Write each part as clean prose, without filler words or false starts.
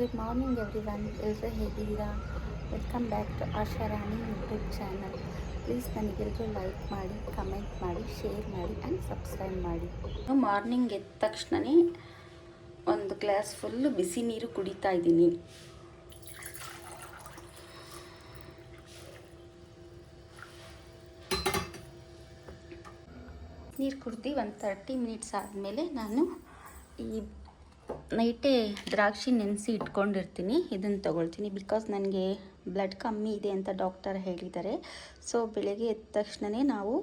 Good morning everyone, ಎಲ್ಲರೂ ಹೇಗಿದ್ದೀರಾ? Welcome back to Asharani YouTube channel. Please ನನಗೆಲ್ಲರೂ ಲೈಕ್ ಮಾಡಿ, ಕಮೆಂಟ್ ಮಾಡಿ, ಶೇರ್ ಮಾಡಿ ಆ್ಯಂಡ್ ಸಬ್ಸ್ಕ್ರೈಬ್ ಮಾಡಿ. ಮಾರ್ನಿಂಗ್ ಎದ್ದ ತಕ್ಷಣವೇ ಒಂದು ಗ್ಲಾಸ್ ಫುಲ್ಲು ಬಿಸಿ ನೀರು ಕುಡಿತಾ ಇದ್ದೀನಿ. ನೀರು ಕುಡ್ದು ಒಂದು 30 ಮಿನಿಟ್ಸ್ ಆದಮೇಲೆ ನಾನು ಈ ನೈಟೇ ದ್ರಾಕ್ಷಿ ನೆನೆಸಿ ಇಟ್ಕೊಂಡಿರ್ತೀನಿ. ಇದನ್ನು ತೊಗೊಳ್ತೀನಿ ಬಿಕಾಸ್ ನನಗೆ ಬ್ಲಡ್ ಕಮ್ಮಿ ಇದೆ ಅಂತ ಡಾಕ್ಟರ್ ಹೇಳಿದ್ದಾರೆ. ಸೊ ಬೆಳಗ್ಗೆ ಎದ್ದ ತಕ್ಷಣವೇ ನಾವು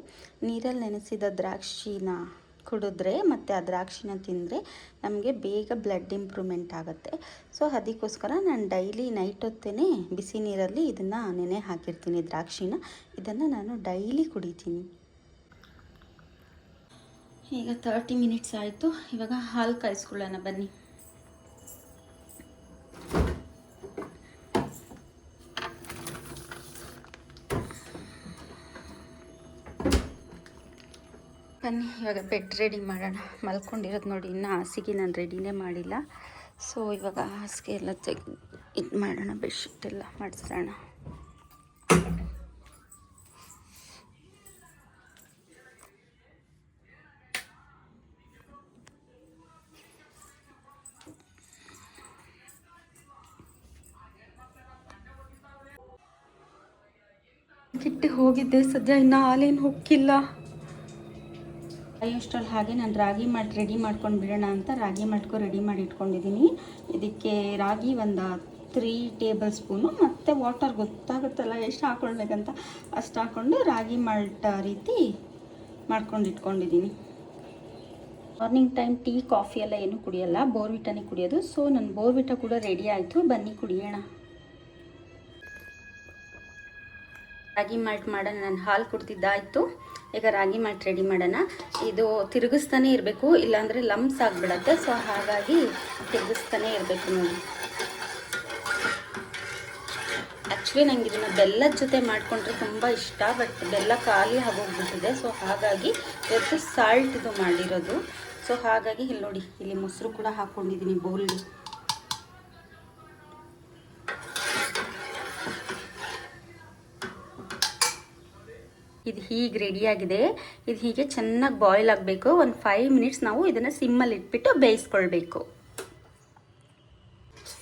ನೀರಲ್ಲಿ ನೆನೆಸಿದ ದ್ರಾಕ್ಷಿನ ಕುಡಿದ್ರೆ ಮತ್ತು ಆ ದ್ರಾಕ್ಷಿನ ತಿಂದರೆ ನಮಗೆ ಬೇಗ ಬ್ಲಡ್ ಇಂಪ್ರೂವ್ಮೆಂಟ್ ಆಗುತ್ತೆ. ಸೊ ಅದಕ್ಕೋಸ್ಕರ ನಾನು ಡೈಲಿ ನೈಟ್ ಹೊತ್ತೇ ಬಿಸಿ ನೀರಲ್ಲಿ ಇದನ್ನು ನೆನೆ ಹಾಕಿರ್ತೀನಿ ದ್ರಾಕ್ಷಿನ. ಇದನ್ನು ನಾನು ಡೈಲಿ ಕುಡಿತೀನಿ. ಈಗ 30 ಮಿನಿಟ್ಸ್ ಆಯಿತು. ಇವಾಗ ಹಾಲು ಕಾಯಿಸ್ಕೊಳ್ಳೋಣ ಬನ್ನಿ. ಇವಾಗ ಬೆಡ್ ರೆಡಿ ಮಾಡೋಣ. ಮಲ್ಕೊಂಡಿರೋದು ನೋಡಿ, ಇನ್ನೂ ಹಾಸಿಗೆ ನಾನು ರೆಡಿನೇ ಮಾಡಿಲ್ಲ. ಸೊ ಇವಾಗ ಹಾಸಿಗೆ ಎಲ್ಲ ಇದು ಮಾಡೋಣ, ಬೆಡ್ಶೀಟ್ ಎಲ್ಲ ಮಾಡಿಸೋಣ. ಕೆಟ್ಟು ಹೋಗಿದ್ದೆ, ಸದ್ಯ ಇನ್ನೂ ಹಾಲೇನು ಹೋಗಿಲ್ಲ. ಅಷ್ಟರಲ್ಲಿ ಹಾಗೆ ನಾನು ರಾಗಿ ಮಾಡಿ ರೆಡಿ ಮಾಡ್ಕೊಂಡು ಬಿಡೋಣ ಅಂತ ರಾಗಿ ಮಾಡ್ಕೊ ರೆಡಿ ಮಾಡಿ ಇಟ್ಕೊಂಡಿದ್ದೀನಿ. ಇದಕ್ಕೆ ರಾಗಿ ಒಂದು 3 ಟೇಬಲ್ ಸ್ಪೂನು ಮತ್ತು ವಾಟರ್ ಗೊತ್ತಾಗುತ್ತಲ್ಲ ಎಷ್ಟು ಹಾಕ್ಕೊಳ್ಬೇಕಂತ ಅಷ್ಟು ಹಾಕ್ಕೊಂಡು ರಾಗಿ ಮಾಲ್ಟ್ ರೀತಿ ಮಾಡ್ಕೊಂಡು ಇಟ್ಕೊಂಡಿದ್ದೀನಿ. ಮಾರ್ನಿಂಗ್ ಟೈಮ್ ಟೀ ಕಾಫಿ ಎಲ್ಲ ಏನೂ ಕುಡಿಯೋಲ್ಲ, ಬೋರ್ವಿಟಾನೇ ಕುಡಿಯೋದು. ಸೊ ನನ್ನ ಬೋರ್ವಿಟಾ ಕೂಡ ರೆಡಿ ಆಯಿತು, ಬನ್ನಿ ಕುಡಿಯೋಣ. ರಾಗಿ ಮಾಲ್ಟ್ ಮಾಡೋಣ. ನಾನು ಹಾಲು ಕುಡ್ತಿದ್ದಾಯಿತು, ಈಗ ರಾಗಿ ಮಾಲ್ಟ್ ರೆಡಿ ಮಾಡೋಣ. ಇದು ತಿರುಗಿಸ್ತಾನೆ ಇರಬೇಕು, ಇಲ್ಲಾಂದರೆ ಲಮ್ಸ್ ಆಗಿಬಿಡತ್ತೆ. ಸೊ ಹಾಗಾಗಿ ತಿರುಗಿಸ್ತಾನೆ ಇರಬೇಕು ನೋಡಿ. ಆ್ಯಕ್ಚುಲಿ ನಂಗೆ ಇದನ್ನು ಬೆಲ್ಲದ ಜೊತೆ ಮಾಡಿಕೊಂಡ್ರೆ ತುಂಬ ಇಷ್ಟ, ಬಟ್ ಬೆಲ್ಲ ಖಾಲಿ ಆಗೋಗ್ಬಿಟ್ಟಿದೆ. ಸೊ ಹಾಗಾಗಿ ಇವತ್ತು ಸಾಲ್ಟ್ ಇದು ಮಾಡಿರೋದು. ಸೊ ಹಾಗಾಗಿ ಇಲ್ಲಿ ನೋಡಿ, ಇಲ್ಲಿ ಮೊಸರು ಕೂಡ ಹಾಕ್ಕೊಂಡಿದ್ದೀನಿ ಬೌಲ್ಗೆ. ಇದು ಹೀಗೆ ರೆಡಿಯಾಗಿದೆ. ಇದು ಹೀಗೆ ಚೆನ್ನಾಗಿ ಬಾಯ್ಲ್ ಆಗಬೇಕು. ಒಂದು 5 ಮಿನಿಟ್ಸ್ ನಾವು ಇದನ್ನು ಸಿಮ್ಮಲ್ಲಿ ಇಟ್ಬಿಟ್ಟು ಬೇಯಿಸ್ಕೊಳ್ಬೇಕು.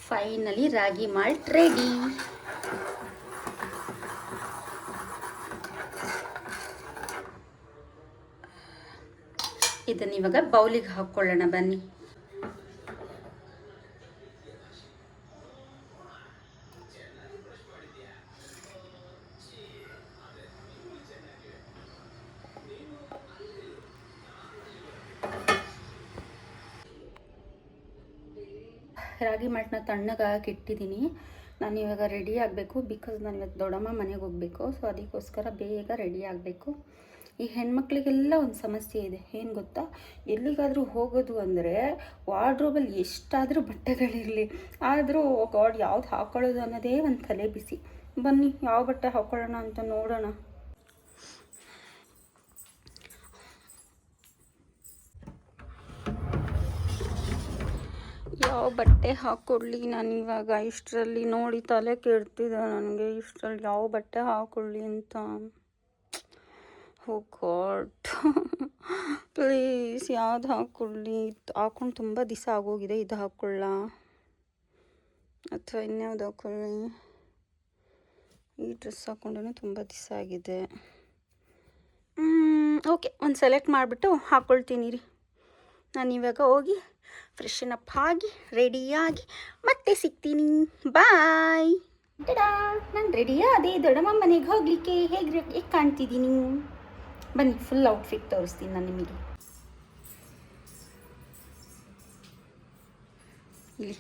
ಫೈನಲಿ ರಾಗಿ ಮಾಲ್ಟ್ ರೆಡಿ. ಇದನ್ನು ಇವಾಗ ಬೌಲಿಗೆ ಹಾಕ್ಕೊಳ್ಳೋಣ ಬನ್ನಿ. ರಾಗಿ ಮಾಲ್ಟನ್ನ ತಣ್ಣಗೆ ಹಾಕಿ ಇಟ್ಟಿದ್ದೀನಿ. ನಾನು ಇವಾಗ ರೆಡಿ ಆಗಬೇಕು, ಬಿಕಾಸ್ ನಾನು ಇವತ್ತು ದೊಡ್ಡಮ್ಮ ಮನೆಗೆ ಹೋಗಬೇಕು. ಸೊ ಅದಕ್ಕೋಸ್ಕರ ಬೇಗ ರೆಡಿ ಆಗಬೇಕು. ಈ ಹೆಣ್ಮಕ್ಳಿಗೆಲ್ಲ ಒಂದು ಸಮಸ್ಯೆ ಇದೆ, ಏನು ಗೊತ್ತಾ? ಎಲ್ಲಿಗಾದರೂ ಹೋಗೋದು ಅಂದರೆ ವಾರ್ಡ್ರೋಬಲ್ಲಿ ಎಷ್ಟಾದರೂ ಬಟ್ಟೆಗಳಿರಲಿ, ಆದರೂ ಗಾಡ್ ಯಾವ್ದು ಹಾಕ್ಕೊಳ್ಳೋದು ಅನ್ನೋದೇ ಒಂದು ತಲೆ ಬಿಸಿ. ಬನ್ನಿ ಯಾವ ಬಟ್ಟೆ ಹಾಕ್ಕೊಳ್ಳೋಣ ಅಂತ ನೋಡೋಣ. ಯಾವ ಬಟ್ಟೆ ಹಾಕ್ಕೊಳ್ಳಿ ನಾನು ಇವಾಗ? ಇಷ್ಟರಲ್ಲಿ ನೋಡಿ ತಲೆ ಕೆಡ್ತಿದೆ ನನಗೆ. ಇಷ್ಟರಲ್ಲಿ ಯಾವ ಬಟ್ಟೆ ಹಾಕ್ಕೊಳ್ಳಿ ಅಂತ. ಓ ಗಾಡ್, ಪ್ಲೀಸ್ ಯಾವ್ದು ಹಾಕ್ಕೊಳ್ಳಿ? ಹಾಕ್ಕೊಂಡು ತುಂಬ ದಿವಸ ಆಗೋಗಿದೆ. ಇದು ಹಾಕ್ಕೊಳ್ಳ ಅಥವಾ ಇನ್ಯಾವ್ದು ಹಾಕ್ಕೊಳ್ಳಿ? ಈ ಡ್ರೆಸ್ ಹಾಕ್ಕೊಂಡ್ರೂ ತುಂಬ ದಿವಸ ಆಗಿದೆ. ಓಕೆ, ಒಂದು ಸೆಲೆಕ್ಟ್ ಮಾಡಿಬಿಟ್ಟು ಹಾಕ್ಕೊಳ್ತೀನಿ ರೀ. ನಾನು ಇವಾಗ ಹೋಗಿ ಫ್ರೆಶನ್ ಅಪ್ ಆಗಿ ರೆಡಿಯಾಗಿ ಮತ್ತೆ ಸಿಗ್ತೀನಿ. ಬಾಯ್. ಟಡಾ, ನಾನು ರೆಡಿಯಾದೆ ದೊಡ್ಡಮ್ಮ ಮನೆಗೆ ಹೋಗಲಿಕ್ಕೆ. ಹೇಗೆ ಕಾಣ್ತಿದ್ದೀನಿ ಬನ್ನಿ, ಫುಲ್ ಔಟ್ಫಿಟ್ ತೋರಿಸ್ತೀನಿ ನಾನು ನಿಮಗೆ. ಇಲ್ಲಿ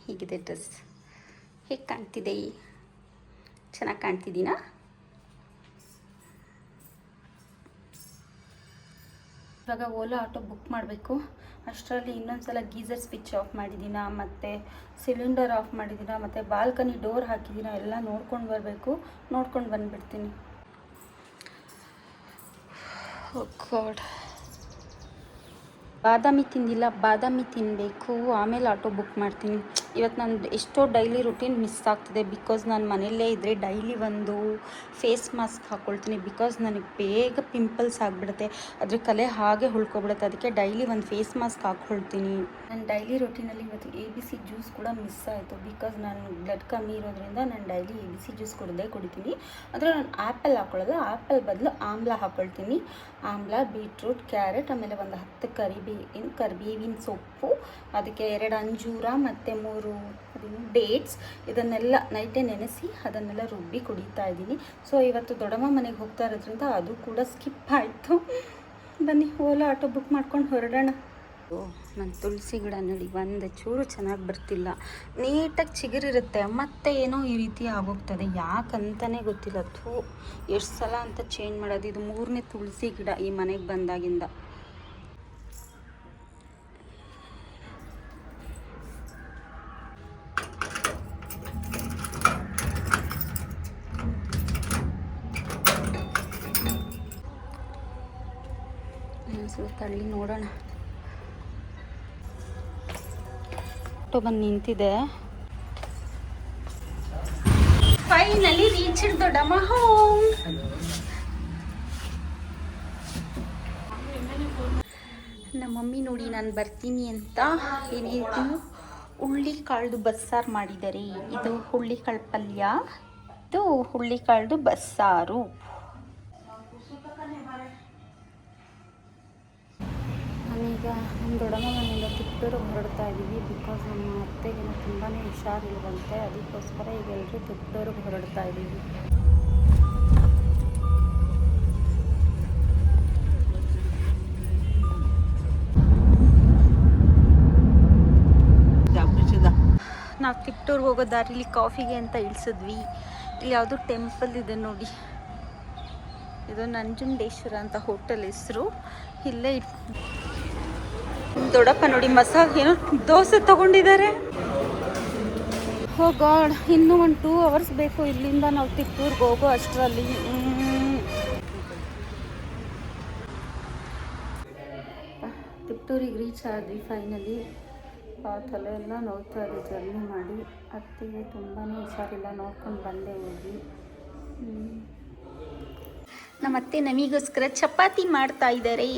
ಹೀಗಿದೆ ಡ್ರೆಸ್. ಹೇಗೆ ಕಾಣ್ತಿದೆ? ಚೆನ್ನಾಗಿ ಕಾಣ್ತಿದ್ದೀನಾ? ಇವಾಗ ಓಲಾ ಆಟೋ ಬುಕ್ ಮಾಡಬೇಕು. ಅಷ್ಟರಲ್ಲಿ ಇನ್ನೊಂದು ಸಲ ಗೀಸರ್ ಸ್ವಿಚ್ ಆಫ್ ಮಾಡಿದ್ದೀನ, ಮತ್ತು ಸಿಲಿಂಡರ್ ಆಫ್ ಮಾಡಿದ್ದೀನ, ಮತ್ತು ಬಾಲ್ಕನಿ ಡೋರ್ ಹಾಕಿದ್ದೀನ, ಎಲ್ಲ ನೋಡ್ಕೊಂಡು ಬರಬೇಕು. ನೋಡ್ಕೊಂಡು ಬಂದುಬಿಡ್ತೀನಿ. ಓ ಗಾಡ್, ಬಾದಾಮಿ ತಿಂದಿಲ್ಲ, ಬಾದಾಮಿ ತಿನ್ನಬೇಕು. ಆಮೇಲೆ ಆಟೋ ಬುಕ್ ಮಾಡ್ತೀನಿ. ಇವತ್ತು ನಾನು ಎಷ್ಟೋ ಡೈಲಿ ರುಟೀನ್ ಮಿಸ್ ಆಗ್ತಿದೆ. ಬಿಕಾಸ್ ನಾನು ಮನೆಯಲ್ಲೇ ಇದ್ದರೆ ಡೈಲಿ ಒಂದು ಫೇಸ್ ಮಾಸ್ಕ್ ಹಾಕ್ಕೊಳ್ತೀನಿ. ಬಿಕಾಸ್ ನನಗೆ ಬೇಗ ಪಿಂಪಲ್ಸ್ ಆಗಿಬಿಡುತ್ತೆ, ಅದ್ರ ಕಲೆ ಹಾಗೆ ಉಳ್ಕೊಬಿಡುತ್ತೆ. ಅದಕ್ಕೆ ಡೈಲಿ ಒಂದು ಫೇಸ್ ಮಾಸ್ಕ್ ಹಾಕ್ಕೊಳ್ತೀನಿ. ನನ್ನ ಡೈಲಿ ರುಟೀನಲ್ಲಿ ಇವತ್ತು ABC ಜ್ಯೂಸ್ ಕೂಡ ಮಿಸ್ ಆಯಿತು. ಬಿಕಾಸ್ ನಾನು ಬ್ಲಡ್ ಕಮ್ಮಿ ಇರೋದ್ರಿಂದ ನಾನು ಡೈಲಿ ABC ಜ್ಯೂಸ್ ಕುಡಿತೀನಿ. ಆದರೆ ನಾನು ಆ್ಯಪಲ್ ಹಾಕ್ಕೊಳ್ಳೋದು, ಆ್ಯಪಲ್ ಬದಲು ಆಮ್ಲ ಹಾಕ್ಕೊಳ್ತೀನಿ. ಆಮ್ಲ, ಬೀಟ್ರೂಟ್, ಕ್ಯಾರೆಟ್, ಆಮೇಲೆ ಒಂದು 10 ಕರಿಬೇವಿನ ಸೊಪ್ಪು, ಅದಕ್ಕೆ 2 ಅಂಜೂರ ಮತ್ತು 3 ಡೇಟ್ಸ್, ಇದನ್ನೆಲ್ಲ ನೈಟೇ ನೆನೆಸಿ ಅದನ್ನೆಲ್ಲ ರುಬ್ಬಿ ಕುಡಿತಾ ಇದ್ದೀನಿ. ಸೊ ಇವತ್ತು ದೊಡ್ಡಮ್ಮ ಮನೆಗೆ ಹೋಗ್ತಾ ಇರೋದ್ರಿಂದ ಅದು ಕೂಡ ಸ್ಕಿಪ್ ಆಯಿತು. ಬನ್ನಿ ಓಲಾ ಆಟೋ ಬುಕ್ ಮಾಡ್ಕೊಂಡು ಹೊರಡೋಣ. ನನ್ನ ತುಳಸಿ ಗಿಡ ನೋಡಿ ಒಂದು ಚೂರು ಚೆನ್ನಾಗಿ ಬರ್ತಿಲ್ಲ. ನೀಟಾಗಿ ಚಿಗುರಿರುತ್ತೆ, ಮತ್ತೆ ಏನೋ ಈ ರೀತಿ ಆಗೋಗ್ತದೆ, ಯಾಕಂತಲೇ ಗೊತ್ತಿಲ್ಲ. ಎಷ್ಟು ಸಲ ಅಂತ ಚೇಂಜ್ ಮಾಡೋದು. ಇದು 3ನೇ ತುಳಸಿ ಗಿಡ ಈ ಮನೆಗೆ ಬಂದಾಗಿಂದ. ತಳ್ಳಿ ನೋಡೋಣ. ಬಂದು ನಿಂತಿದೆ. ಫೈನಲಿ ರೀಚ್ಡ್ ದೊಡ್ಡಮ್ಮ ಹೋಮ್. ನಮ್ಮ ಮಮ್ಮಿ ನೋಡಿ ನಾನು ಬರ್ತೀನಿ ಅಂತ ಏನೇನು ಹುಳ್ಳಿ ಕಾಳ್ದು ಬಸ್ಸಾರು ಮಾಡಿದ್ದಾರೆ. ಇದು ಹುಳ್ಳಿ ಕಾಳು ಪಲ್ಯ, ಇದು ಹುಳ್ಳಿ ಕಾಳ್ದು ಬಸ್ಸಾರು. ನಾನೀಗ ನಮ್ಮ ದೊಡ್ಡಮ್ಮ ಮನೆಯಿಂದ ತಿಪ್ಟೂರಿಗೆ ಹೊರಡ್ತಾ ಇದ್ದೀವಿ. ಬಿಕಾಸ್ ನಮ್ಮ ಅತ್ತೆಗೆ ತುಂಬಾ ಹುಷಾರಿಲ್ವಂತೆ, ಅದಕ್ಕೋಸ್ಕರ ಈಗ ಎಲ್ಲರೂ ತಿಪ್ಟೂರಿಗೆ ಹೊರಡ್ತಾ ಇದ್ದೀವಿ. ನಾವು ತಿಪ್ಟೂರ್ಗೆ ಹೋಗೋ ದಾರಿಲಿ ಕಾಫಿಗೆ ಅಂತ ಇಳಿಸಿದ್ವಿ. ಇಲ್ಲಿ ಯಾವುದೋ ಟೆಂಪಲ್ ಇದೆ ನೋಡಿ, ಇದು ನಂಜುಂಡೇಶ್ವರ ಅಂತ ಹೋಟೆಲ್ ಹೆಸರು. ಇಲ್ಲೇ ದೊಡ್ಡಪ್ಪ ನೋಡಿ ಏನೋ ದೋಸೆ ತಗೊಂಡಿದ್ದಾರೆ. ಓ ಗಾಡ್, ಇನ್ನೂ ಒಂದು 2 ಅವರ್ಸ್ ಬೇಕು ಇಲ್ಲಿಂದ ನಾವು ತಿಪ್ಟೂರ್ಗೆ ಹೋಗೋ ಅಷ್ಟರಲ್ಲಿ. ತಿಪ್ಟೂರಿಗೆ ರೀಚ್ ಆದ್ವಿ ಫೈನಲಿ. ತಲೆ ಎಲ್ಲ ನೋಡ್ತಾ ಇದೆ ಜರ್ನಿ ಮಾಡಿ. ಅತ್ತಿಗೆ ತುಂಬಾ ಹುಷಾರಿಲ್ಲ, ನೋಡ್ಕೊಂಡು ಬಂದೆ ಹೋಗಿ. ನಮ್ಮ ಅತ್ತೆ ನಮಗೋಸ್ಕರ ಚಪಾತಿ ಮಾಡ್ತಾ ಇದ್ದಾರೆ.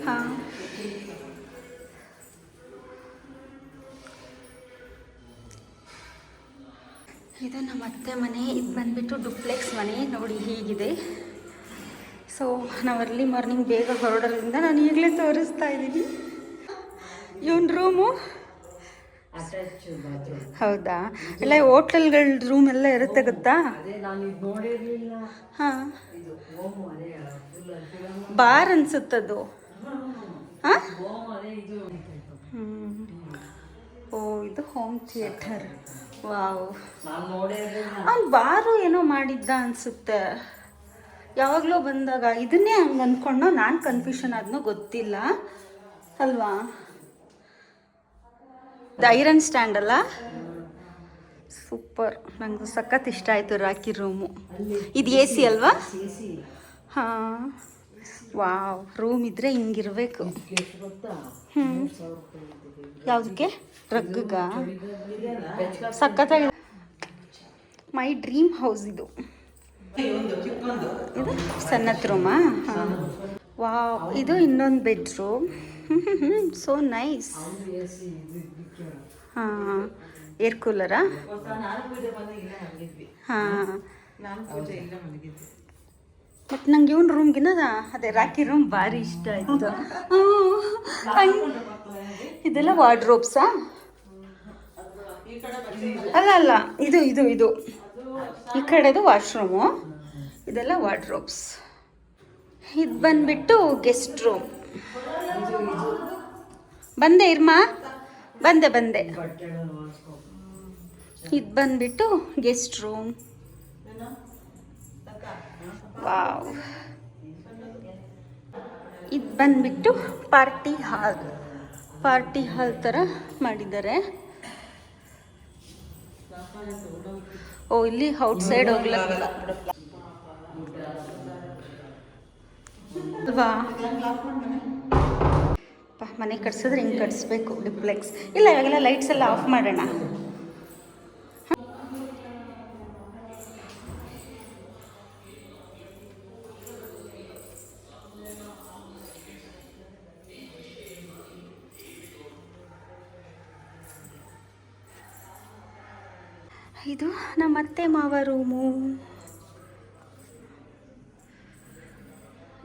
ಹಾಂ, ಇದು ನಮ್ಮ ಅತ್ತೆ ಮನೆ. ಇದು ಬಂದುಬಿಟ್ಟು ಡುಪ್ಲೆಕ್ಸ್ ಮನೆ ನೋಡಿ ಹೀಗಿದೆ. ಸೊ ನಾವು ಅರ್ಲಿ ಮಾರ್ನಿಂಗ್ ಬೇಗ ಹೊರಡೋದ್ರಿಂದ ನಾನು ಈಗಲೇ ತೋರಿಸ್ತಾ ಇದ್ದೀನಿ. ಇವನ್ ರೂಮು ಹೌದಾ? ಎಲ್ಲ ಹೋಟೆಲ್ಗಳ ರೂಮ್ ಎಲ್ಲ ಇರುತ್ತೆ ಗೊತ್ತಾ? ಹಾಂ, ಬಾರ್ ಅನ್ಸುತ್ತದು. ಹಾಂ, ಓ ಇದು ಹೋಮ್ ಥಿಯೇಟರ್. ವಾವ್, ಅವ್ನು ಬಾರು ಏನೋ ಮಾಡಿದ್ದ ಅನಿಸುತ್ತೆ ಯಾವಾಗಲೂ ಬಂದಾಗ. ಇದನ್ನೇ ಹಂಗೆ ಅಂದ್ಕೊಂಡು ನಾನು ಕನ್ಫ್ಯೂಷನ್ ಆದ್ನೋ ಗೊತ್ತಿಲ್ಲ ಅಲ್ವಾ. ಇದು ಐರನ್ ಸ್ಟ್ಯಾಂಡ್ ಅಲ್ಲ, ಸೂಪರ್. ನಂಗೆ ಸಖತ್ ಇಷ್ಟ ಆಯಿತು ರಾಕಿ ರೂಮು. ಇದು AC ಅಲ್ವಾ? ಹಾಂ, ವಾವ್, ರೂಮ್ ಇದ್ದರೆ ಹಿಂಗಿರ್ಬೇಕು. ಯಾವುದಕ್ಕೆ? ರಗ್ಗಗ ಸಖತ್ತಾಗಿದೆ. ಮೈ ಡ್ರೀಮ್ ಹೌಸ್ ಇದು. ಇದು ಸಣ್ಣತ್ ರೂಮಾ? ಹಾಂ, ವಾವ್, ಇದು ಇನ್ನೊಂದು ಬೆಡ್ರೂಮ್. So nice. ಹಾಂ, ಏರ್ ಕೂಲರಾ? ಹಾಂ, ಬಟ್ ನಂಗೆ ಇವನ್ ರೂಮ್ಗಿನ ಅದೇ ರಾಕಿ ರೂಮ್ ಭಾರಿ ಇಷ್ಟ ಆಯಿತು. ಇದೆಲ್ಲ ವಾರ್ಡ್ರೋಬ್ಸಾ? ಅಲ್ಲ ಅಲ್ಲ, ಇದು ಇದು ಇದು ಈ ಕಡೆದು ವಾಶ್ರೂಮು, ಇದೆಲ್ಲ ವಾರ್ಡ್ರೋಬ್ಸ್. ಇದು ಬಂದ್ಬಿಟ್ಟು ಗೆಸ್ಟ್ ರೂಮ್. ಬಂದೆ ಇರ್ಮಾ, ಬಂದೆ. ಇದು ಬಂದ್ಬಿಟ್ಟು ಗೆಸ್ಟ್ ರೂಮ್. ವಾವ್, ಇದು ಬಂದ್ಬಿಟ್ಟು ಪಾರ್ಟಿ ಹಾಲ್ ಥರ ಮಾಡಿದ್ದಾರೆ. ಓ, ಇಲ್ಲಿ ಔಟ್ಸೈಡ್ ಹೋಗ್ಲಕ್ಕ. ಅಲ್ವಾ? ಮನೆ ಕಟ್ಸಿದ್ರೆ ಹಿಂಗೆ ಕಟ್ಸ್ಬೇಕು ಡಿಪ್ಲೆಕ್ಸ್. ಇಲ್ಲ ಇವಾಗೆಲ್ಲ ಲೈಟ್ಸ್ ಎಲ್ಲ ಆಫ್ ಮಾಡೋಣ. ಇದು ನಮ್ಮ ಅತ್ತೆ ಮಾವ ರೂಮು.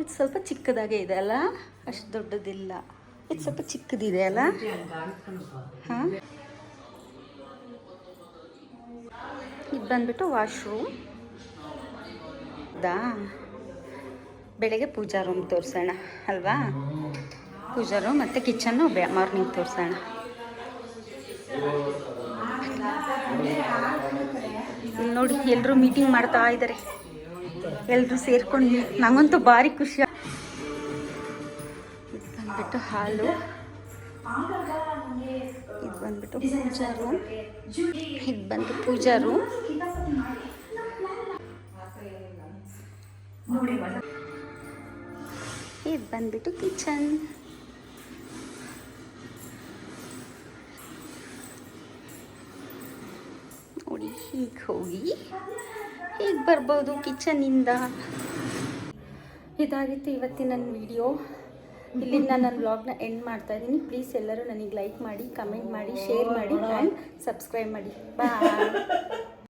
ಇದು ಸ್ವಲ್ಪ ಚಿಕ್ಕದಾಗೆ ಇದೆ ಅಲ್ಲ, ಅಷ್ಟು ದೊಡ್ಡದಿಲ್ಲ. ಇದು ಸ್ವಲ್ಪ ಚಿಕ್ಕದಿದೆ ಅಲ್ಲ. ಹಾಂ, ಇದು ಬಂದ್ಬಿಟ್ಟು ವಾಶ್ರೂಮ್. ಬೆಳಗ್ಗೆ ಪೂಜಾ ರೂಮ್ ತೋರಿಸೋಣ ಅಲ್ವಾ? ಪೂಜಾ ರೂಮ್ ಮತ್ತು ಕಿಚನ್ನು ಮಾರ್ನಿಂಗ್ ತೋರಿಸೋಣ. ಇಲ್ಲಿ ನೋಡಿ ಎಲ್ಲರೂ ಮೀಟಿಂಗ್ ಮಾಡ್ತಾ ಇದ್ದಾರೆ. ಎಲ್ಲರೂ ಸೇರ್ಕೊಂಡು ನಂಗಂತೂ ಭಾರಿ ಖುಷಿ. ಇದು ಬಂದ್ಬಿಟ್ಟು ಹಾಲು, ಇದು ಬಂದ್ಬಿಟ್ಟು ಪೂಜಾ ರೂಮ್, ಇದು ಬಂದು ಪೂಜಾ ರೂಮ್. ಇದು ಬಂದ್ಬಿಟ್ಟು ಕಿಚನ್. ನೋಡಿ ಹೀಗೆ ಹೋಗಿ ಹೀಗೆ ಬರ್ಬೋದು ಕಿಚನಿಂದ. ಇದಾಗಿತ್ತು ಇವತ್ತಿನ ನನ್ನ ವಿಡಿಯೋ. ಇಲ್ಲಿಂದ ನಾನು ನನ್ನ ವ್ಲಾಗ್ನ ಎಂಡ್ ಮಾಡ್ತಾ ಇದ್ದೀನಿ. ಪ್ಲೀಸ್ ಎಲ್ಲರೂ ನನಗೆ ಲೈಕ್ ಮಾಡಿ, ಕಮೆಂಟ್ ಮಾಡಿ, ಶೇರ್ ಮಾಡಿ ಆ್ಯಂಡ್ ಸಬ್ಸ್ಕ್ರೈಬ್ ಮಾಡಿ. ಬಾಯ್.